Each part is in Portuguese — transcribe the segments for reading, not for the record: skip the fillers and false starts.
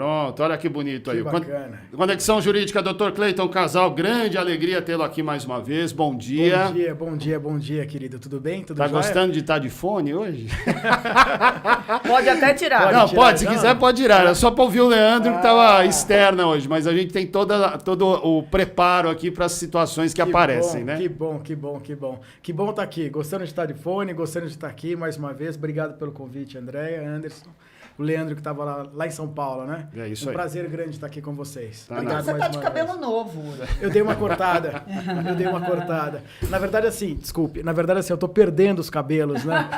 Pronto, olha que bonito aí. Que bacana. Conexão Jurídica, Dr. Cleiton Casal, grande alegria tê-lo aqui mais uma vez. Bom dia. Bom dia, querido. Tudo bem? Tudo Tá jóia? gostando de estar de fone hoje? Pode até tirar. Não, tirar, pode, se não. quiser pode tirar. É só para ouvir o Leandro que estava externa hoje, mas a gente tem todo o preparo aqui para as situações que aparecem, né? Que bom. Que bom estar aqui. Gostando de estar de fone, gostando de estar aqui mais uma vez. Obrigado pelo convite, Andréia, Anderson. O Leandro que estava lá em São Paulo, né? É isso aí. Um prazer grande estar aqui com vocês. Tá Obrigado Você mais tá de uma cabelo vez. novo. Eu dei uma cortada. Na verdade, assim, desculpe. Na verdade, assim, eu tô perdendo os cabelos, né?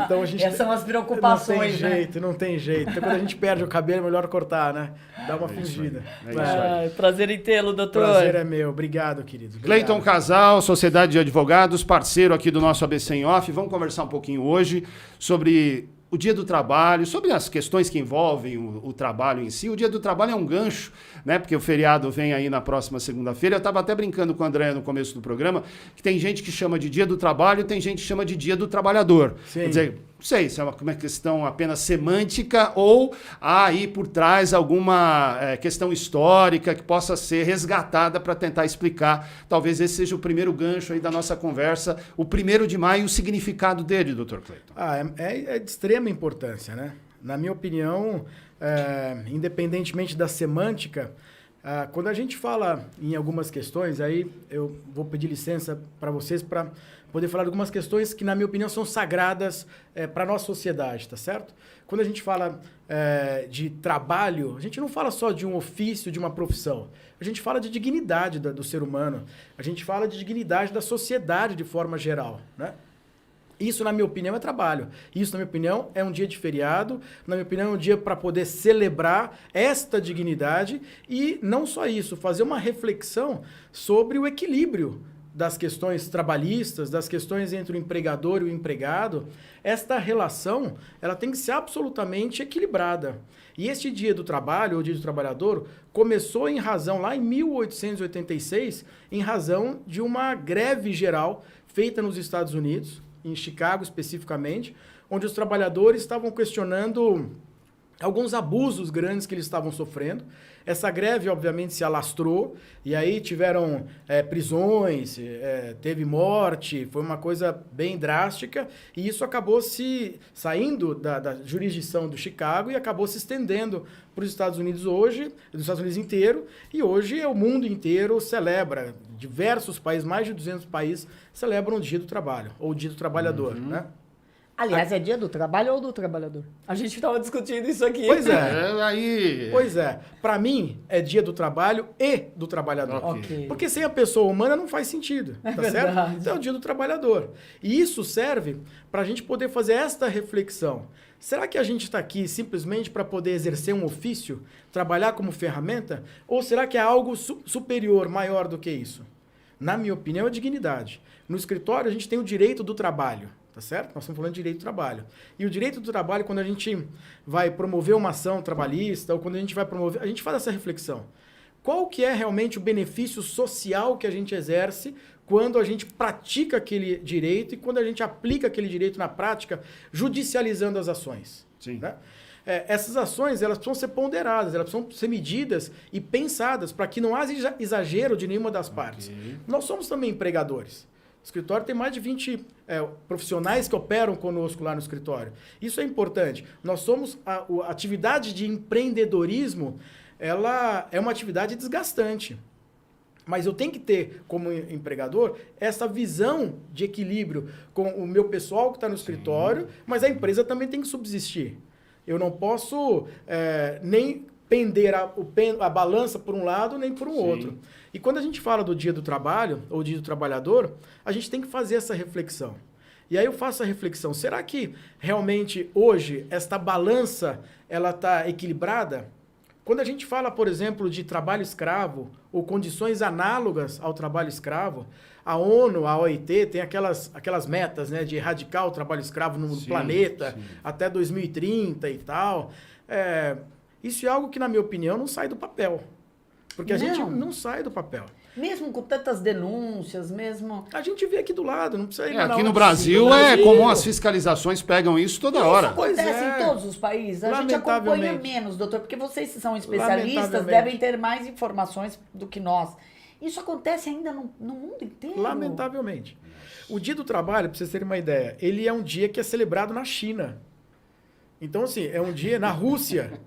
Então a gente... Essas são as preocupações, Não tem jeito. Então, quando a gente perde o cabelo, é melhor cortar, né? Dá uma fugida. É isso aí. Ai, prazer em tê-lo, doutor. Prazer é meu. Obrigado, querido. Cleiton Casal, Sociedade de Advogados, parceiro aqui do nosso ABC em Off. Vamos conversar um pouquinho hoje sobre o Dia do Trabalho, sobre as questões que envolvem o trabalho em si. O Dia do Trabalho é um gancho, né? Porque o feriado vem aí na próxima segunda-feira. Eu estava até brincando com o André no começo do programa, que tem gente que chama de Dia do Trabalho, tem gente que chama de Dia do Trabalhador. Sim. Quer dizer, não sei se é uma questão apenas semântica ou há aí por trás alguma questão histórica que possa ser resgatada para tentar explicar. Talvez esse seja o primeiro gancho aí da nossa conversa, o 1º de maio, o significado dele, Dr. Cleiton. É de extrema importância, né? Na minha opinião, independentemente da semântica, quando a gente fala em algumas questões, aí eu vou pedir licença para vocês para poder falar de algumas questões que, na minha opinião, são sagradas para a nossa sociedade, tá certo? Quando a gente fala de trabalho, a gente não fala só de um ofício, de uma profissão. A gente fala de dignidade do ser humano. A gente fala de dignidade da sociedade de forma geral, né? Isso, na minha opinião, é trabalho. Isso, na minha opinião, é um dia de feriado. Na minha opinião, é um dia para poder celebrar esta dignidade e não só isso, fazer uma reflexão sobre o equilíbrio das questões trabalhistas, das questões entre o empregador e o empregado. Esta relação, ela tem que ser absolutamente equilibrada. E este Dia do Trabalho, ou Dia do Trabalhador, começou em razão, lá em 1886, em razão de uma greve geral feita nos Estados Unidos, em Chicago especificamente, onde os trabalhadores estavam questionando alguns abusos grandes que eles estavam sofrendo. Essa greve, obviamente, se alastrou, e aí tiveram prisões, teve morte, foi uma coisa bem drástica, e isso acabou se saindo da jurisdição do Chicago e acabou se estendendo para os Estados Unidos hoje, dos Estados Unidos inteiro, e hoje o mundo inteiro celebra, diversos países, mais de 200 países, celebram o Dia do Trabalho, ou o Dia do Trabalhador, né? Aliás, é dia do trabalho ou do trabalhador? A gente estava discutindo isso aqui. Pois é. Aí... Pois é. Para mim, é Dia do Trabalho e do Trabalhador. Ok. Porque sem a pessoa humana não faz sentido, tá certo? verdade. Então é o Dia do Trabalhador. E isso serve para a gente poder fazer esta reflexão. Será que a gente está aqui simplesmente para poder exercer um ofício, trabalhar como ferramenta? Ou será que é algo superior, maior do que isso? Na minha opinião, é dignidade. No escritório, a gente tem o direito do trabalho. Tá certo? Nós estamos falando de direito do trabalho. E o direito do trabalho, quando a gente vai promover uma ação trabalhista, ou quando a gente vai promover, a gente faz essa reflexão. Qual que é realmente o benefício social que a gente exerce quando a gente pratica aquele direito e quando a gente aplica aquele direito na prática, judicializando as ações? Sim. Né? Essas ações, elas precisam ser ponderadas, elas precisam ser medidas e pensadas para que não haja exagero de nenhuma das partes. Nós somos também empregadores. O escritório tem mais de 20 profissionais que operam conosco lá no escritório. Isso é importante. Nós somos... A atividade de empreendedorismo, ela é uma atividade desgastante. Mas eu tenho que ter, como empregador, essa visão de equilíbrio com o meu pessoal que está no escritório, mas a empresa também tem que subsistir. Eu não posso nem pender a balança por um lado nem por um outro. E quando a gente fala do Dia do Trabalho, ou Dia do Trabalhador, a gente tem que fazer essa reflexão. E aí eu faço a reflexão, será que realmente hoje esta balança ela está equilibrada? Quando a gente fala, por exemplo, de trabalho escravo ou condições análogas ao trabalho escravo, a ONU, a OIT, tem aquelas metas, né, de erradicar o trabalho escravo no planeta até 2030 e tal. Isso é algo que, na minha opinião, não sai do papel. Porque a gente não sai do papel. Mesmo com tantas denúncias, mesmo... A gente vê aqui do lado, não precisa ir lá Aqui na no onde- Brasil é comum, as fiscalizações pegam isso toda hora. Isso acontece Pois é. em todos os países. A gente acompanha Lamentavelmente. menos, doutor, porque vocês que são especialistas Lamentavelmente. devem ter mais informações do que nós. Isso acontece ainda no mundo inteiro. Lamentavelmente. O Dia do Trabalho, para vocês terem uma ideia, ele é um dia que é celebrado na China. Então, assim, é um dia na Rússia.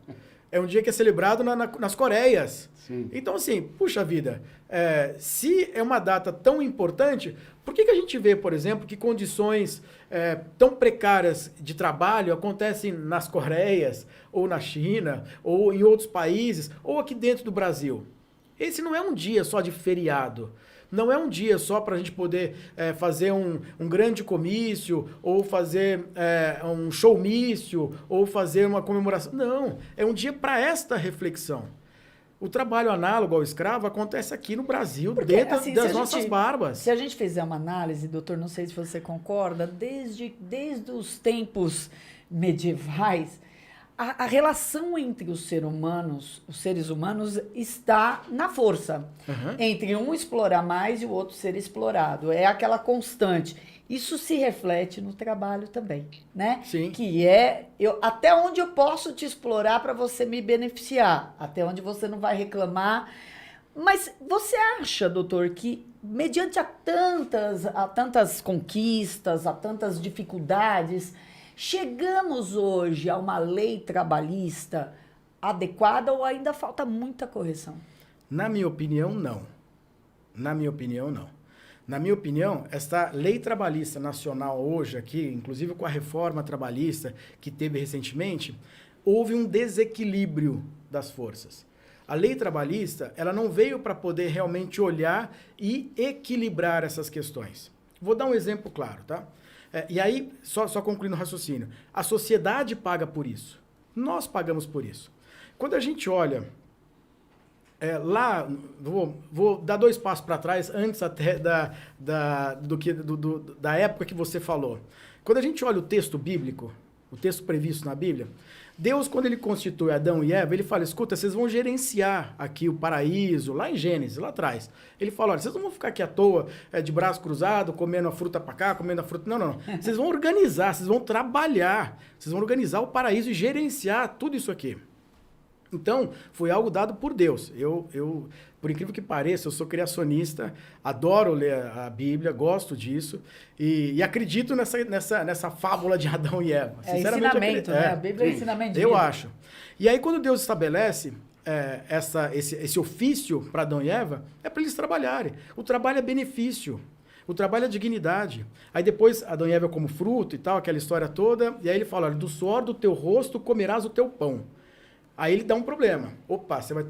É um dia que é celebrado nas Coreias. Sim. Então, assim, puxa vida, se é uma data tão importante, por que a gente vê, por exemplo, que condições tão precárias de trabalho acontecem nas Coreias, ou na China, ou em outros países, ou aqui dentro do Brasil? Esse não é um dia só de feriado. Não é um dia só para a gente poder fazer um grande comício, ou fazer um showmício, ou fazer uma comemoração. Não, é um dia para esta reflexão. O trabalho análogo ao escravo acontece aqui no Brasil, Porque, dentro assim, das nossas barbas. Se a gente fizer uma análise, doutor, não sei se você concorda, desde os tempos medievais, a relação entre os seres humanos está na força. Uhum. Entre um explorar mais e o outro ser explorado. É aquela constante. Isso se reflete no trabalho também, né? Sim. Que é até onde eu posso te explorar para você me beneficiar, até onde você não vai reclamar. Mas você acha, doutor, que mediante a tantas conquistas, a tantas dificuldades, chegamos hoje a uma lei trabalhista adequada ou ainda falta muita correção? Na minha opinião, não. Na minha opinião, não. Na minha opinião, esta lei trabalhista nacional hoje aqui, inclusive com a reforma trabalhista que teve recentemente, houve um desequilíbrio das forças. A lei trabalhista, ela não veio para poder realmente olhar e equilibrar essas questões. Vou dar um exemplo claro, tá? E aí, só concluindo o raciocínio, a sociedade paga por isso. Nós pagamos por isso. Quando a gente olha lá, vou dar 2 passos para trás, antes até da época que você falou. Quando a gente olha o texto bíblico, o texto previsto na Bíblia, Deus, quando ele constitui Adão e Eva, ele fala, escuta, vocês vão gerenciar aqui o paraíso, lá em Gênesis, lá atrás. Ele fala, olha, vocês não vão ficar aqui à toa, de braço cruzado, comendo a fruta para cá, comendo a fruta... Não. Vocês vão organizar, vocês vão trabalhar, vocês vão organizar o paraíso e gerenciar tudo isso aqui. Então, foi algo dado por Deus. Eu, por incrível que pareça, eu sou criacionista, adoro ler a Bíblia, gosto disso e acredito nessa fábula de Adão e Eva. É ensinamento, né? A Bíblia é ensinamento de vida. Eu acho. E aí, quando Deus estabelece esse ofício para Adão e Eva, é para eles trabalharem. O trabalho é benefício. O trabalho é dignidade. Aí depois, Adão e Eva como fruto e tal, aquela história toda, e aí ele fala, olha, do suor do teu rosto comerás o teu pão. Aí ele dá um problema. Opa, você vai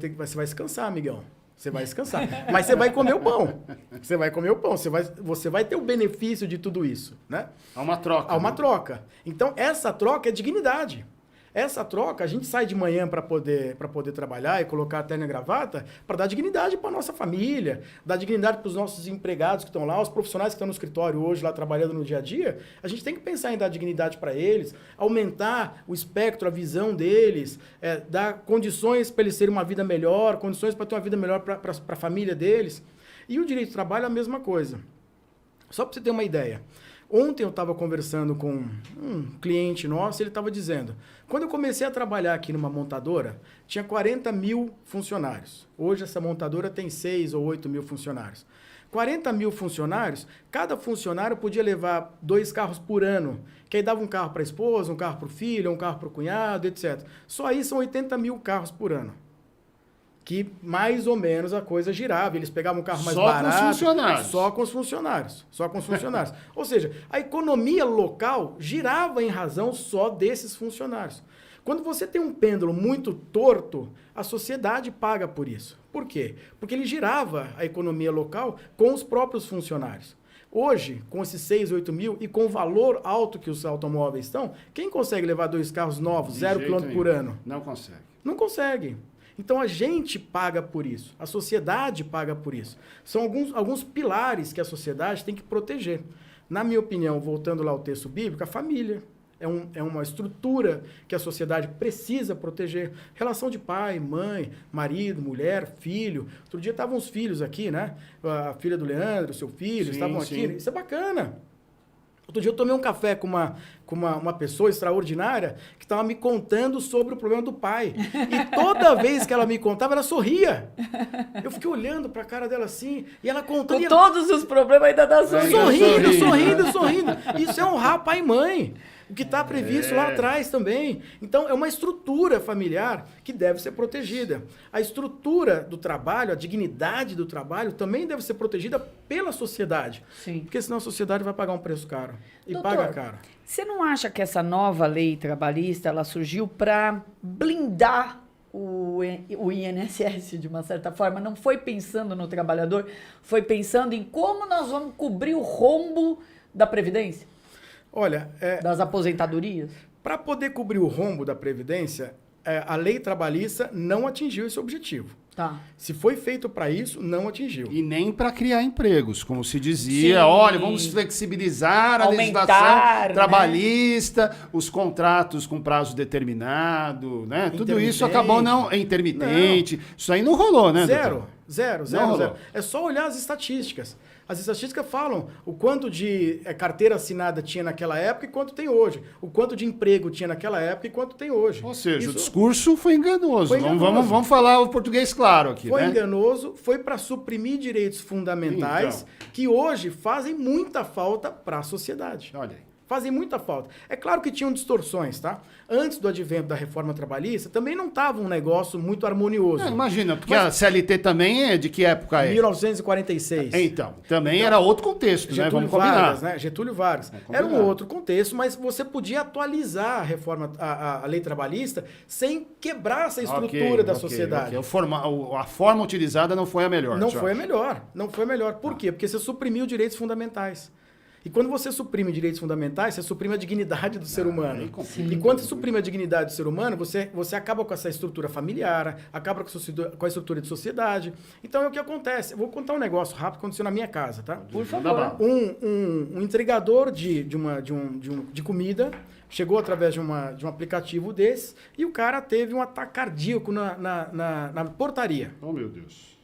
descansar, amigão. Você vai descansar. Mas você vai comer o pão. Você vai comer o pão. Você vai ter o benefício de tudo isso, né? Há uma troca. Há uma troca. Então, essa troca é dignidade. Essa troca, a gente sai de manhã para poder trabalhar e colocar a terno e gravata para dar dignidade para nossa família, dar dignidade para os nossos empregados que estão lá, os profissionais que estão no escritório hoje, lá trabalhando no dia a dia. A gente tem que pensar em dar dignidade para eles, aumentar o espectro, a visão deles, dar condições para eles terem uma vida melhor, condições para ter uma vida melhor para a família deles. E o direito do trabalho é a mesma coisa. Só para você ter uma ideia. Ontem eu estava conversando com um cliente nosso e ele estava dizendo, quando eu comecei a trabalhar aqui numa montadora, tinha 40 mil funcionários. Hoje essa montadora tem 6 ou 8 mil funcionários. 40 mil funcionários, cada funcionário podia levar 2 carros por ano, que aí dava um carro para a esposa, um carro para o filho, um carro para o cunhado, etc. Só aí são 80 mil carros por ano. Que mais ou menos a coisa girava. Eles pegavam um carro mais barato. Só com os funcionários. Só com os funcionários. Só com os funcionários. Ou seja, a economia local girava em razão só desses funcionários. Quando você tem um pêndulo muito torto, a sociedade paga por isso. Por quê? Porque ele girava a economia local com os próprios funcionários. Hoje, com esses 6, 8 mil e com o valor alto que os automóveis estão, quem consegue levar 2 carros novos, 0 km por ano? Não consegue. Não consegue. Então, a gente paga por isso. A sociedade paga por isso. São alguns pilares que a sociedade tem que proteger. Na minha opinião, voltando lá ao texto bíblico, a família. é uma estrutura que a sociedade precisa proteger. Relação de pai, mãe, marido, mulher, filho. Outro dia estavam os filhos aqui, né? A filha do Leandro, seu filho, Sim, estavam sim. aqui. Isso é bacana. Outro dia eu tomei um café com uma pessoa extraordinária que estava me contando sobre o problema do pai. E toda vez que ela me contava, ela sorria. Eu fiquei olhando para a cara dela assim, e ela contando. Com E ela todos os problemas ainda dá sorriso. sorrindo. Isso é honrar pai e mãe. O que está previsto lá atrás também. Então, é uma estrutura familiar que deve ser protegida. A estrutura do trabalho, a dignidade do trabalho também deve ser protegida pela sociedade. Sim. Porque senão a sociedade vai pagar um preço caro. E Doutor, paga caro. Você não acha que essa nova lei trabalhista ela surgiu para blindar o INSS de uma certa forma? Não foi pensando no trabalhador, foi pensando em como nós vamos cobrir o rombo da Previdência? Olha, Das aposentadorias? para poder cobrir o rombo da Previdência, a lei trabalhista não atingiu esse objetivo. Tá. Se foi feito para isso, não atingiu. E nem para criar empregos, como se dizia, Sim. olha, vamos flexibilizar a Aumentar, legislação né? trabalhista, os contratos com prazo determinado, né? Tudo isso Intermitente. acabou não... Intermitente. Isso aí não rolou, né, doutor? Zero. rolou. É só olhar as estatísticas. As estatísticas falam o quanto de carteira assinada tinha naquela época e quanto tem hoje. O quanto de emprego tinha naquela época e quanto tem hoje. Ou seja, o Isso discurso foi enganoso. Foi enganoso. Vamos falar o português claro aqui, foi né? enganoso, foi para suprimir direitos fundamentais que hoje fazem muita falta para a sociedade. Olha aí. Fazem muita falta. É claro que tinham distorções, tá? Antes do advento da reforma trabalhista, também não estava um negócio muito harmonioso. Imagina, porque a CLT também é de que época é? 1946. Então, também era outro contexto, né? Getúlio Vamos combinar. Vargas, né? Getúlio Vargas. Vamos Era um combinar. outro contexto, mas você podia atualizar a reforma, a lei trabalhista sem quebrar essa estrutura da sociedade. Ok. A forma utilizada não foi a melhor. Não Jorge. foi a melhor. Não foi a melhor. Por quê? Porque você suprimiu direitos fundamentais. E quando você suprime direitos fundamentais, você suprime a dignidade do ser humano. aí complica. E quando você suprime a dignidade do ser humano, você acaba com essa estrutura familiar, acaba com a estrutura de sociedade. Então é o que acontece. Eu vou contar um negócio rápido que aconteceu na minha casa, tá? Por Manda bala. favor. Um entregador de comida chegou através de um aplicativo desse e o cara teve um ataque cardíaco na portaria. Oh, meu Deus.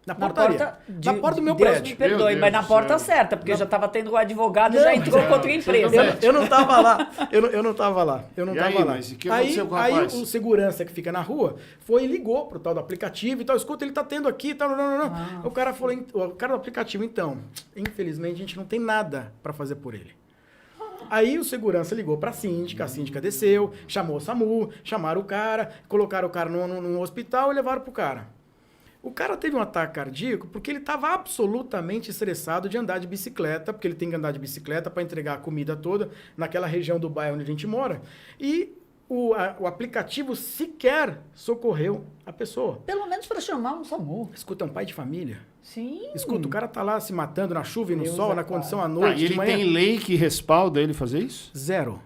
Na portaria. Na porta do meu Deus prédio. me perdoe, Meu Deus mas na do porta céu. certa, porque já estava tendo o advogado e Não, já entrou não, contra a empresa. Eu não tava lá. Eu não tava lá. Eu não E tava aí, lá. mas o que aconteceu com o aí rapaz? o segurança que fica na rua foi e ligou pro tal do aplicativo e tal. Escuta, ele tá tendo aqui e tal. Não. O cara falou, o cara do aplicativo, então, infelizmente a gente não tem nada para fazer por ele. Aí o segurança ligou pra síndica, a síndica desceu, chamou o SAMU, chamaram o cara, colocaram o cara num hospital e levaram pro cara. O cara teve um ataque cardíaco porque ele estava absolutamente estressado de andar de bicicleta, porque ele tem que andar de bicicleta para entregar a comida toda naquela região do bairro onde a gente mora. E o aplicativo sequer socorreu a pessoa. Pelo menos para chamar um SAMU. Escuta, é um pai de família. Sim. Escuta, o cara tá lá se matando na chuva e no Deus sol, é na pai. condição à Tá, noite, e de ele manhã. tem lei que respalda ele fazer isso? Zero.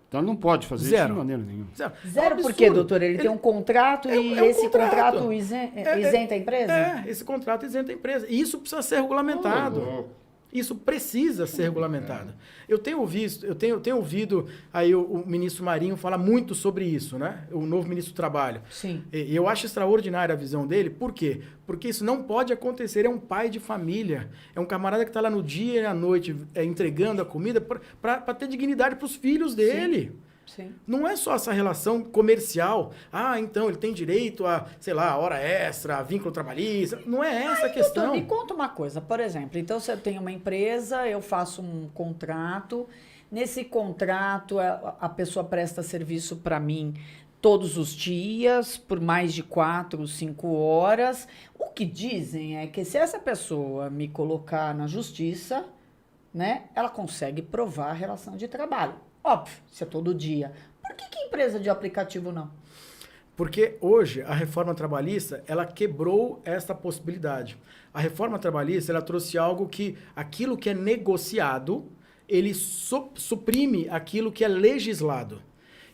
Então ele não pode fazer isso Zero. de maneira nenhuma. Zero. Zero É um por quê, absurdo. doutor? Ele tem um contrato e é um esse contrato. contrato isenta a empresa? Esse contrato isenta a empresa. E isso precisa ser regulamentado. louco. Isso precisa ser regulamentado. Eu tenho ouvido aí o ministro Marinho falar muito sobre isso, né? O novo ministro do Trabalho. Sim. E eu acho extraordinária a visão dele. Por quê? Porque isso não pode acontecer. É um pai de família. É um camarada que está lá no dia e à noite entregando a comida para ter dignidade para os filhos dele. Sim. Não é só essa relação comercial. Ah, então ele tem direito a, sei lá, hora extra, a vínculo trabalhista. Não é essa a questão. Doutor, me conta uma coisa, por exemplo, então se eu tenho uma empresa, eu faço um contrato, nesse contrato a pessoa presta serviço para mim todos os dias, por mais de 4, 5 horas. O que dizem é que se essa pessoa me colocar na justiça, né, ela consegue provar a relação de trabalho. Óbvio, se é todo dia. Por que empresa de aplicativo não? Porque hoje a reforma trabalhista, ela quebrou esta possibilidade. A reforma trabalhista, ela trouxe aquilo que é negociado, ele suprime aquilo que é legislado.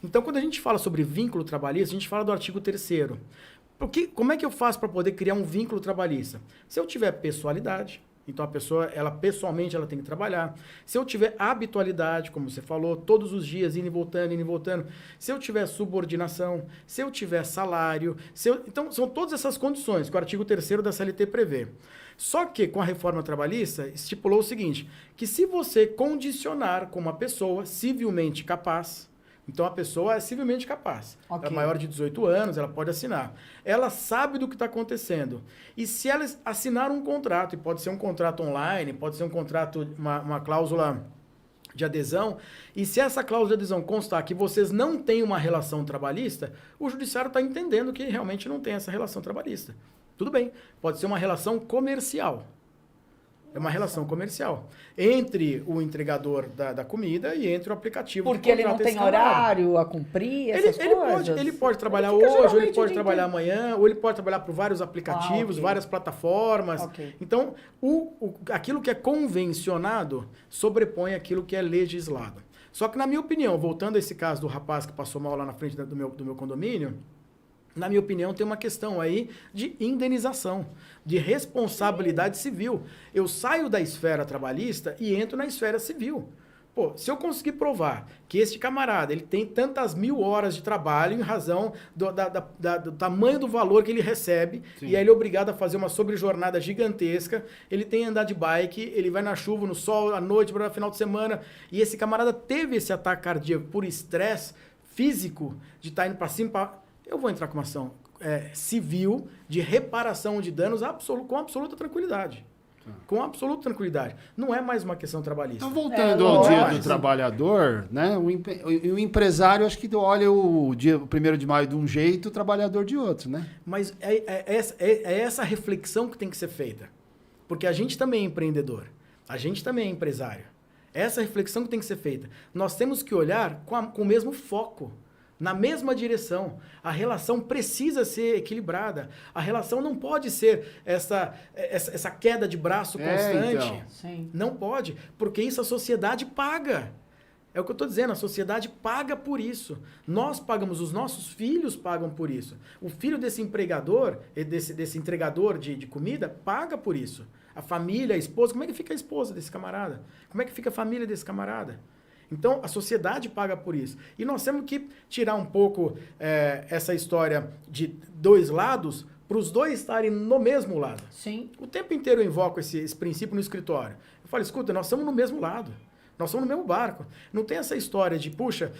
Então, quando a gente fala sobre vínculo trabalhista, a gente fala do artigo 3º. Como é que eu faço para poder criar um vínculo trabalhista? Se eu tiver pessoalidade, Então a pessoa, ela pessoalmente, ela tem que trabalhar. Se eu tiver habitualidade, como você falou, todos os dias indo e voltando. Se eu tiver subordinação, se eu tiver salário, então são todas essas condições que o artigo 3º da CLT prevê. Só que com a reforma trabalhista estipulou o seguinte, que se você condicionar com uma pessoa civilmente capaz, então a pessoa é civilmente capaz, ela é maior de 18 anos, ela pode assinar. Ela sabe do que está acontecendo. E se ela assinar um contrato, e pode ser um contrato online, pode ser um contrato, uma cláusula de adesão, e se essa cláusula de adesão constar que vocês não têm uma relação trabalhista, o judiciário está entendendo que realmente não tem essa relação trabalhista. Tudo bem, pode ser uma relação comercial. É uma relação comercial entre o entregador da comida e entre o aplicativo. Porque ele não tem horário a cumprir, essas coisas? Ele pode trabalhar hoje, ou ele pode trabalhar amanhã, ou ele pode trabalhar por vários aplicativos, várias plataformas. Então, aquilo que é convencionado sobrepõe aquilo que é legislado. Só que, na minha opinião, voltando a esse caso do rapaz que passou mal lá na frente do meu condomínio, na minha opinião, tem uma questão aí de indenização, de responsabilidade civil. Eu saio da esfera trabalhista e entro na esfera civil. Pô, se eu conseguir provar que este camarada ele tem tantas 1000 horas de trabalho em razão do tamanho do valor que ele recebe, sim, e aí ele é obrigado a fazer uma sobrejornada gigantesca, ele tem que andar de bike, ele vai na chuva, no sol, à noite, para o final de semana, e esse camarada teve esse ataque cardíaco por estresse físico, de estar indo para cima, eu vou entrar com uma ação civil de reparação de danos com absoluta tranquilidade. Com absoluta tranquilidade. Não é mais uma questão trabalhista. Então, voltando ao dia do trabalhador, né? O empresário, acho que olha o 1º de maio de um jeito, o trabalhador de outro, né? Mas é essa reflexão que tem que ser feita. Porque a gente também é empreendedor. A gente também é empresário. Essa reflexão que tem que ser feita. Nós temos que olhar com o mesmo foco. Na mesma direção. A relação precisa ser equilibrada. A relação não pode ser essa queda de braço constante. Então. Sim. Não pode, porque isso a sociedade paga. É o que eu estou dizendo, a sociedade paga por isso. Nós pagamos, os nossos filhos pagam por isso. O filho desse empregador, desse entregador de comida, paga por isso. A família, a esposa, como é que fica a esposa desse camarada? Como é que fica a família desse camarada? Então, a sociedade paga por isso. E nós temos que tirar um pouco essa história de dois lados para os dois estarem no mesmo lado. Sim. O tempo inteiro eu invoco esse princípio no escritório. Eu falo, escuta, nós estamos no mesmo lado. Nós estamos no mesmo barco. Não tem essa história de, puxa,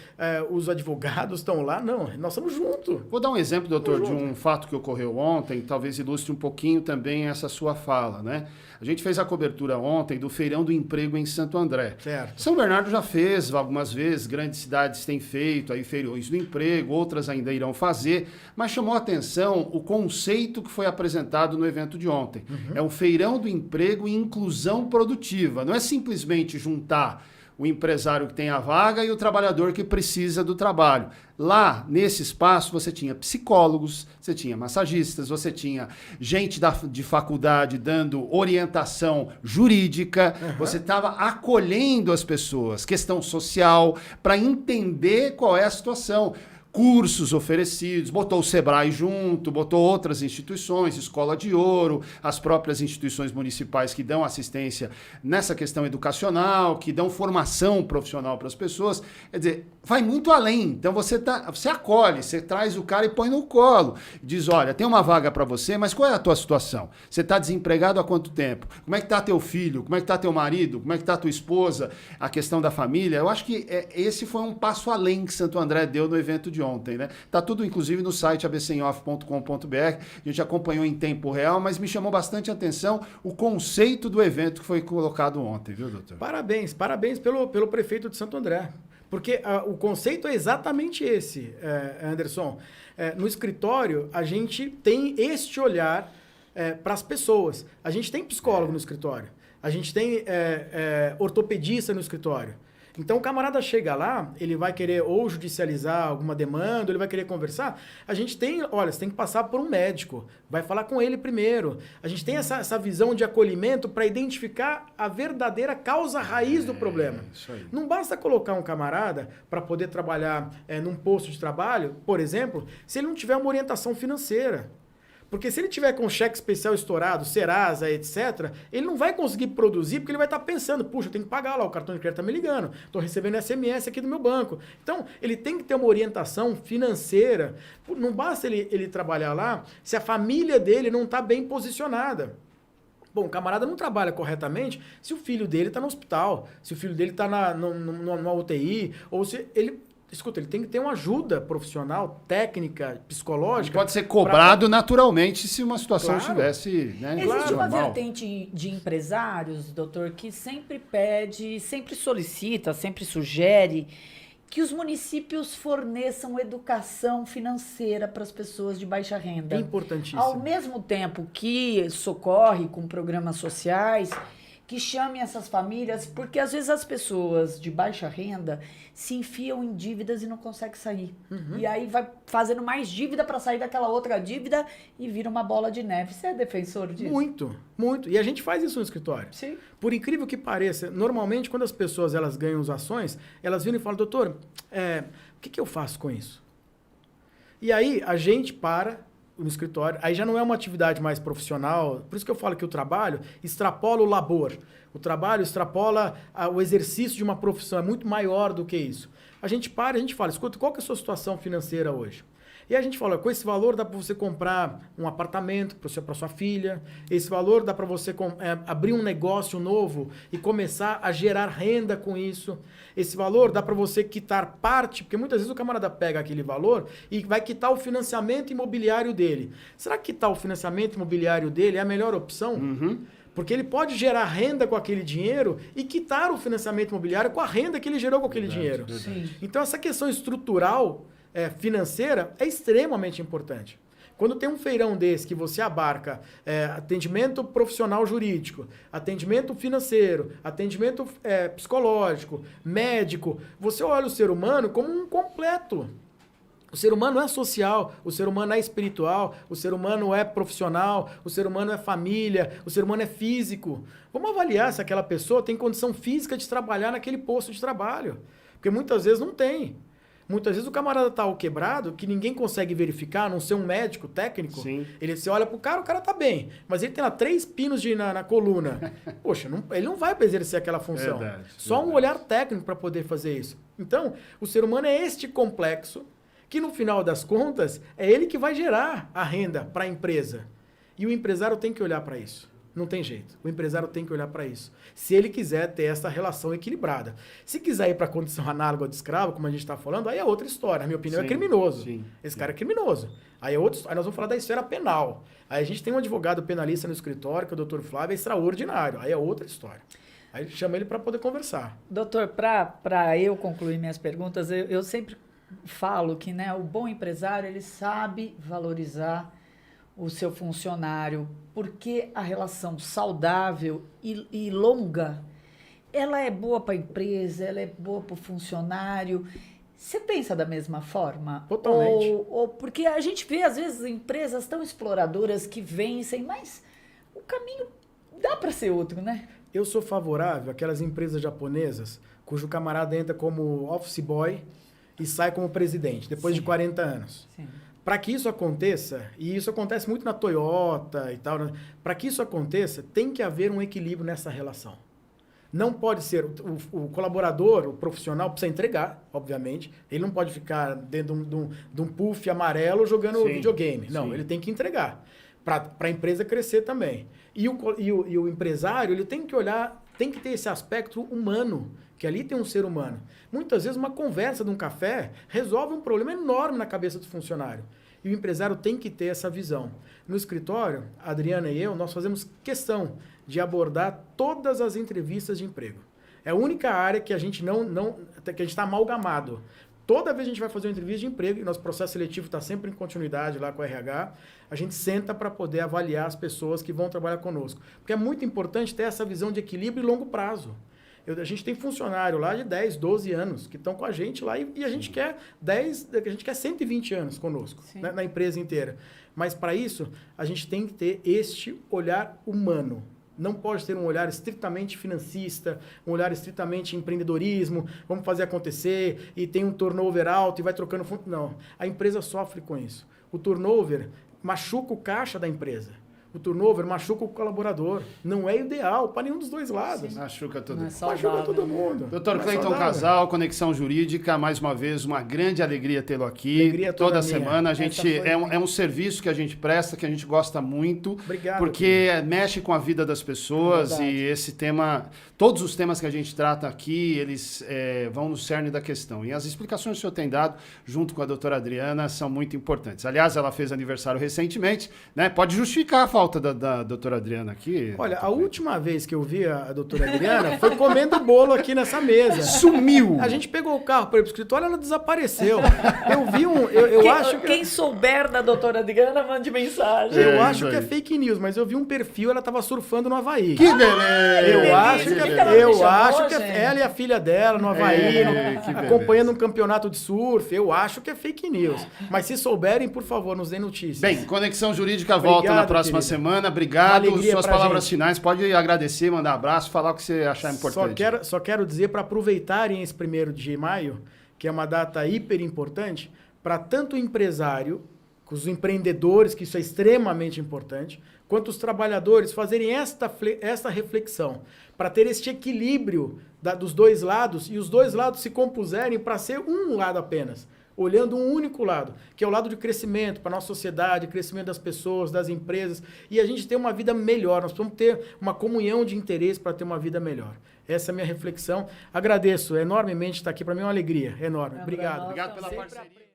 os advogados estão lá. Não, nós estamos juntos. Vou dar um exemplo, doutor, de um fato que ocorreu ontem, talvez ilustre um pouquinho também essa sua fala, né? A gente fez a cobertura ontem do Feirão do Emprego em Santo André. Certo. São Bernardo já fez algumas vezes, grandes cidades têm feito aí feirões do emprego, outras ainda irão fazer, mas chamou a atenção o conceito que foi apresentado no evento de ontem. Uhum. É um Feirão do Emprego e Inclusão Produtiva. Não é simplesmente juntar o empresário que tem a vaga e o trabalhador que precisa do trabalho. Lá, nesse espaço, você tinha psicólogos, você tinha massagistas, você tinha gente de faculdade dando orientação jurídica, você estava acolhendo as pessoas, questão social, para entender qual é a situação. Cursos oferecidos, botou o Sebrae junto, botou outras instituições, Escola de Ouro, as próprias instituições municipais que dão assistência nessa questão educacional, que dão formação profissional para as pessoas. Quer dizer, vai muito além. Então você acolhe, você traz o cara e põe no colo. Diz, olha, tem uma vaga para você, mas qual é a tua situação? Você está desempregado há quanto tempo? Como é que está teu filho? Como é que está teu marido? Como é que está tua esposa? A questão da família. Eu acho que esse foi um passo além que Santo André deu no evento de ontem, né? Tá tudo, inclusive, no site abcenhoff.com.br. A gente acompanhou em tempo real, mas me chamou bastante atenção o conceito do evento que foi colocado ontem, viu, doutor? Parabéns pelo prefeito de Santo André. Porque o conceito é exatamente esse, Anderson. No escritório, a gente tem este olhar para as pessoas. A gente tem psicólogo no escritório. A gente tem ortopedista no escritório. Então, o camarada chega lá, ele vai querer ou judicializar alguma demanda, ou ele vai querer conversar. A gente tem, olha, você tem que passar por um médico, vai falar com ele primeiro. A gente tem essa visão de acolhimento para identificar a verdadeira causa raiz do problema. Isso aí. Não basta colocar um camarada para poder trabalhar num posto de trabalho, por exemplo, se ele não tiver uma orientação financeira. Porque se ele tiver com cheque especial estourado, Serasa, etc., ele não vai conseguir produzir porque ele vai estar pensando, puxa, eu tenho que pagar lá, o cartão de crédito está me ligando, estou recebendo SMS aqui do meu banco. Então, ele tem que ter uma orientação financeira. Não basta ele trabalhar lá se a família dele não está bem posicionada. Bom, o camarada não trabalha corretamente se o filho dele está no hospital, se o filho dele está numa UTI, ou se ele... Escuta, ele tem que ter uma ajuda profissional, técnica, psicológica. Pode ser cobrado naturalmente se uma situação estivesse, né, Existe uma normal. vertente de empresários, doutor, que sempre pede, sempre solicita, sempre sugere que os municípios forneçam educação financeira para as pessoas de baixa renda. É importantíssimo. Ao mesmo tempo que socorre com programas sociais, que chamem essas famílias, porque às vezes as pessoas de baixa renda se enfiam em dívidas e não conseguem sair. E aí vai fazendo mais dívida para sair daquela outra dívida e vira uma bola de neve. Você é defensor disso? Muito, muito. E a gente faz isso no escritório. Sim. Por incrível que pareça, normalmente quando as pessoas elas ganham as ações, elas viram e falam, doutor, o que eu faço com isso? E aí a gente para no escritório, aí já não é uma atividade mais profissional, por isso que eu falo que o trabalho extrapola o labor. O trabalho extrapola o exercício de uma profissão, é muito maior do que isso. A gente para e a gente fala, escuta, qual que é a sua situação financeira hoje? E a gente fala, com esse valor dá para você comprar um apartamento para sua filha, esse valor dá para você abrir um negócio novo e começar a gerar renda com isso. Esse valor dá para você quitar parte, porque muitas vezes o camarada pega aquele valor e vai quitar o financiamento imobiliário dele. Será que quitar o financiamento imobiliário dele é a melhor opção? Porque ele pode gerar renda com aquele dinheiro e quitar o financiamento imobiliário com a renda que ele gerou com aquele dinheiro. Sim. Então, essa questão estrutural financeira é extremamente importante. Quando tem um feirão desse que você abarca atendimento profissional jurídico, atendimento financeiro, atendimento psicológico, médico, você olha o ser humano como um completo. O ser humano é social, o ser humano é espiritual, o ser humano é profissional, o ser humano é família, o ser humano é físico. Vamos avaliar se aquela pessoa tem condição física de trabalhar naquele posto de trabalho. Porque muitas vezes não tem. Muitas vezes o camarada está quebrado, que ninguém consegue verificar, a não ser um médico técnico. Sim. Você olha pro cara, o cara tá bem. Mas ele tem lá 3 pinos na coluna. Poxa, ele não vai exercer aquela função. Só um olhar técnico para poder fazer isso. Então, o ser humano é este complexo que, no final das contas, é ele que vai gerar a renda para a empresa. E o empresário tem que olhar para isso. Não tem jeito. O empresário tem que olhar para isso. Se ele quiser ter essa relação equilibrada. Se quiser ir para a condição análoga de escravo, como a gente está falando, aí é outra história. Na minha opinião, é criminoso. Esse cara é criminoso. Aí nós vamos falar da esfera penal. Aí a gente tem um advogado penalista no escritório, que é o doutor Flávio, é extraordinário. Aí é outra história. Aí chama ele para poder conversar. Doutor, para eu concluir minhas perguntas, eu sempre falo que, né, o bom empresário, ele sabe valorizar o seu funcionário, porque a relação saudável e longa, ela é boa para a empresa, ela é boa para o funcionário. Você pensa da mesma forma? Totalmente. Ou porque a gente vê, às vezes, empresas tão exploradoras que vencem, mas o caminho dá para ser outro, né? Eu sou favorável àquelas empresas japonesas cujo camarada entra como office boy e sai como presidente, depois de 40 anos. Sim. Para que isso aconteça, e isso acontece muito na Toyota e tal, né? Para que isso aconteça, tem que haver um equilíbrio nessa relação. Não pode ser, o colaborador, o profissional precisa entregar, obviamente. Ele não pode ficar dentro de um puff amarelo jogando videogame. Não, ele tem que entregar. Para a empresa crescer também. E o empresário, ele tem que olhar, tem que ter esse aspecto humano, que ali tem um ser humano. Muitas vezes uma conversa de um café resolve um problema enorme na cabeça do funcionário. E o empresário tem que ter essa visão. No escritório, a Adriana e eu, nós fazemos questão de abordar todas as entrevistas de emprego. É a única área que a gente que a gente está amalgamado. Toda vez que a gente vai fazer uma entrevista de emprego, e nosso processo seletivo está sempre em continuidade lá com o RH, a gente senta para poder avaliar as pessoas que vão trabalhar conosco. Porque é muito importante ter essa visão de equilíbrio e longo prazo. A gente tem funcionário lá de 10, 12 anos que estão com a gente lá e a gente quer 120 anos conosco, né, na empresa inteira. Mas para isso, a gente tem que ter este olhar humano. não pode ter um olhar estritamente financista, um olhar estritamente empreendedorismo, vamos fazer acontecer e tem um turnover alto e vai trocando fundo. Não, a empresa sofre com isso. O turnover machuca o caixa da empresa. O turnover machuca o colaborador. Não é ideal para nenhum dos dois lados. Machuca todo mundo. Machuca todo mundo. Dr. Cleiton Casal, Conexão Jurídica, mais uma vez, uma grande alegria tê-lo aqui. Alegria toda semana. A gente é um serviço que a gente presta, que a gente gosta muito. Obrigado. Porque mexe com a vida das pessoas e esse tema, todos os temas que a gente trata aqui, eles vão no cerne da questão. E as explicações que o senhor tem dado, junto com a doutora Adriana, são muito importantes. Aliás, ela fez aniversário recentemente, né? Pode justificar a falta da doutora Adriana aqui? Olha, a última vez que eu vi a doutora Adriana foi comendo bolo aqui nessa mesa. Sumiu! A gente pegou o carro para ir pro escritório, ela desapareceu. Eu vi acho que... Quem souber da doutora Adriana, mande mensagem. Eu acho que é fake news, mas eu vi um perfil, ela tava surfando no Havaí. Que beleza! Eu acho que ela e a filha dela no Havaí, acompanhando um campeonato de surf. Eu acho que é fake news. Mas se souberem, por favor, nos deem notícias. Bem, Conexão Jurídica volta na próxima semana. Obrigado. Suas palavras finais. Pode agradecer, mandar abraço, falar o que você achar importante. Só quero dizer para aproveitarem esse 1º de maio, que é uma data hiper importante, para tanto o empresário, os empreendedores, que isso é extremamente importante, quanto os trabalhadores fazerem esta reflexão, para ter este equilíbrio dos dois lados e os dois lados se compuserem para ser um lado apenas. Olhando um único lado, que é o lado de crescimento para a nossa sociedade, crescimento das pessoas, das empresas, e a gente ter uma vida melhor. Nós precisamos ter uma comunhão de interesse para ter uma vida melhor. Essa é a minha reflexão. Agradeço enormemente estar aqui. Para mim é uma alegria enorme. Obrigado. Obrigado pela parceria.